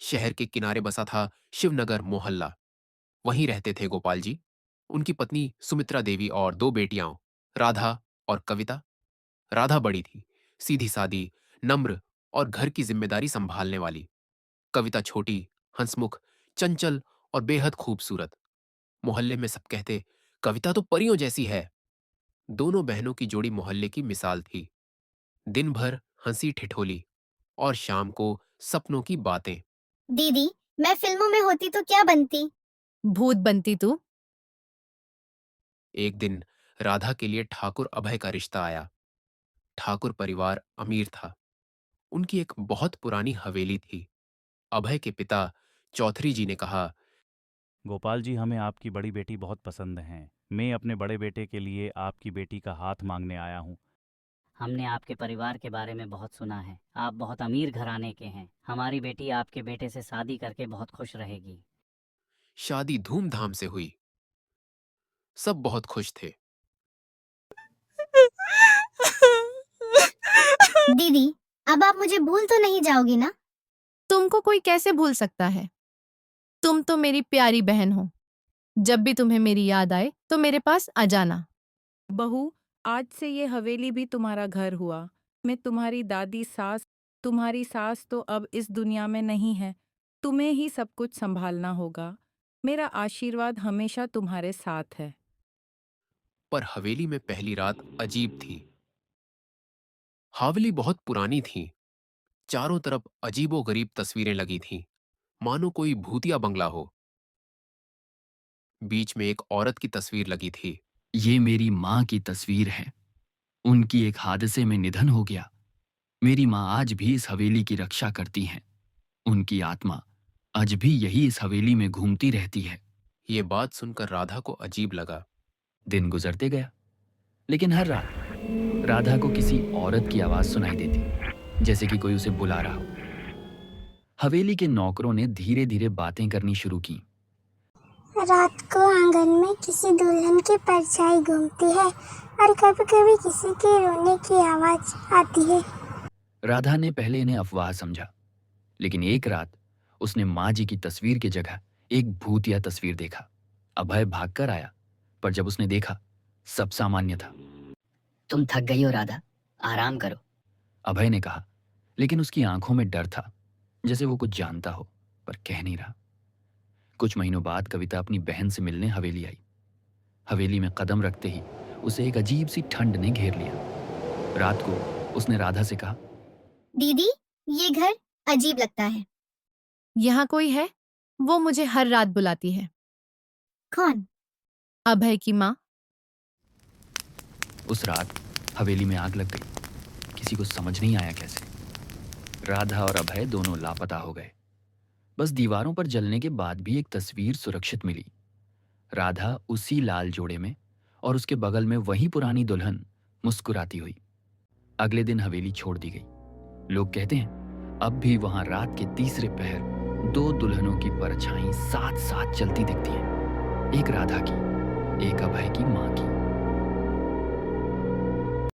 शहर के किनारे बसा था शिवनगर मोहल्ला। वहीं रहते थे गोपाल जी, उनकी पत्नी सुमित्रा देवी और दो बेटियां, राधा और कविता। राधा बड़ी थी, सीधी सादी, नम्र और घर की जिम्मेदारी संभालने वाली। कविता छोटी, हंसमुख, चंचल और बेहद खूबसूरत। मोहल्ले में सब कहते, कविता तो परियों जैसी है। दोनों बहनों की जोड़ी मोहल्ले की मिसाल थी। दिन भर हंसी ठिठोली और शाम को सपनों की बातें। दीदी, मैं फिल्मों में होती तो क्या बनती? भूत बनती तू। एक दिन राधा के लिए ठाकुर अभय का रिश्ता आया। ठाकुर परिवार अमीर था। उनकी एक बहुत पुरानी हवेली थी। अभय के पिता चौधरी जी ने कहा, गोपाल जी, हमें आपकी बड़ी बेटी बहुत पसंद हैं। मैं अपने बड़े बेटे के लिए आपकी बेटी का हाथ मांगने आया हूँ। हमने आपके परिवार के बारे में बहुत सुना है। आप बहुत अमीर घराने के हैं। हमारी बेटी आपके बेटे से शादी करके बहुत खुश रहेगी। शादी धूमधाम से हुई। सब बहुत खुश थे। दीदी, अब आप मुझे भूल तो नहीं जाओगी ना? तुमको कोई कैसे भूल सकता है? तुम तो मेरी प्यारी बहन हो। जब भी तुम्हें मेरी याद आए तो मेरे पास आ जाना। बहू, आज से ये हवेली भी तुम्हारा घर हुआ। मैं तुम्हारी सास तो अब इस दुनिया में नहीं है। तुम्हें ही सब कुछ संभालना होगा। मेरा आशीर्वाद हमेशा तुम्हारे साथ है। पर हवेली में पहली रात अजीब थी। हवेली बहुत पुरानी थी। चारों तरफ अजीबो गरीब तस्वीरें लगी थीं, मानो कोई भूतिया बंगला हो। बीच में एक औरत की तस्वीर लगी थी। ये मेरी माँ की तस्वीर है। उनकी एक हादसे में निधन हो गया। मेरी माँ आज भी इस हवेली की रक्षा करती हैं। उनकी आत्मा आज भी यही इस हवेली में घूमती रहती है। ये बात सुनकर राधा को अजीब लगा। दिन गुजरते गया, लेकिन हर रात राधा को किसी औरत की आवाज सुनाई देती, जैसे कि कोई उसे बुला रहा हो। हवेली के नौकरों ने धीरे धीरे बातें करनी शुरू की। रात को आंगन में किसी दुल्हन की परछाई घूमती है और कभी कभी किसी के रोने की आवाज आती है। राधा ने पहले इन्हें अफवाह समझा, लेकिन एक रात उसने माँ जी की तस्वीर की जगह एक भूतिया तस्वीर देखा। अभय भागकर आया, पर जब उसने देखा, सब सामान्य था। तुम थक गई हो राधा, आराम करो। अभय ने कहा, लेकिन उसकी आंखों में डर था, जैसे वो कुछ जानता हो पर कह नहीं रहा। कुछ महीनों बाद कविता अपनी बहन से मिलने हवेली आई। हवेली में कदम रखते ही उसे एक अजीब सी ठंड ने घेर लिया। रात को उसने राधा से कहा, दीदी, ये घर अजीब लगता है। यहाँ कोई है? वो मुझे हर रात बुलाती है। कौन? अभय की माँ। उस रात हवेली में आग लग गई। किसी को समझ नहीं आया कैसे। राधा और अभय दोनों लापता हो गए। बस दीवारों पर जलने के बाद भी एक तस्वीर सुरक्षित मिली। राधा उसी लाल जोड़े में और उसके बगल में वही पुरानी दुल्हन मुस्कुराती हुई। अगले दिन हवेली छोड़ दी गई। लोग कहते हैं अब भी वहां रात के तीसरे पहर दो दुल्हनों की परछाई साथ साथ चलती दिखती हैं। एक राधा की, एक अभय की माँ की।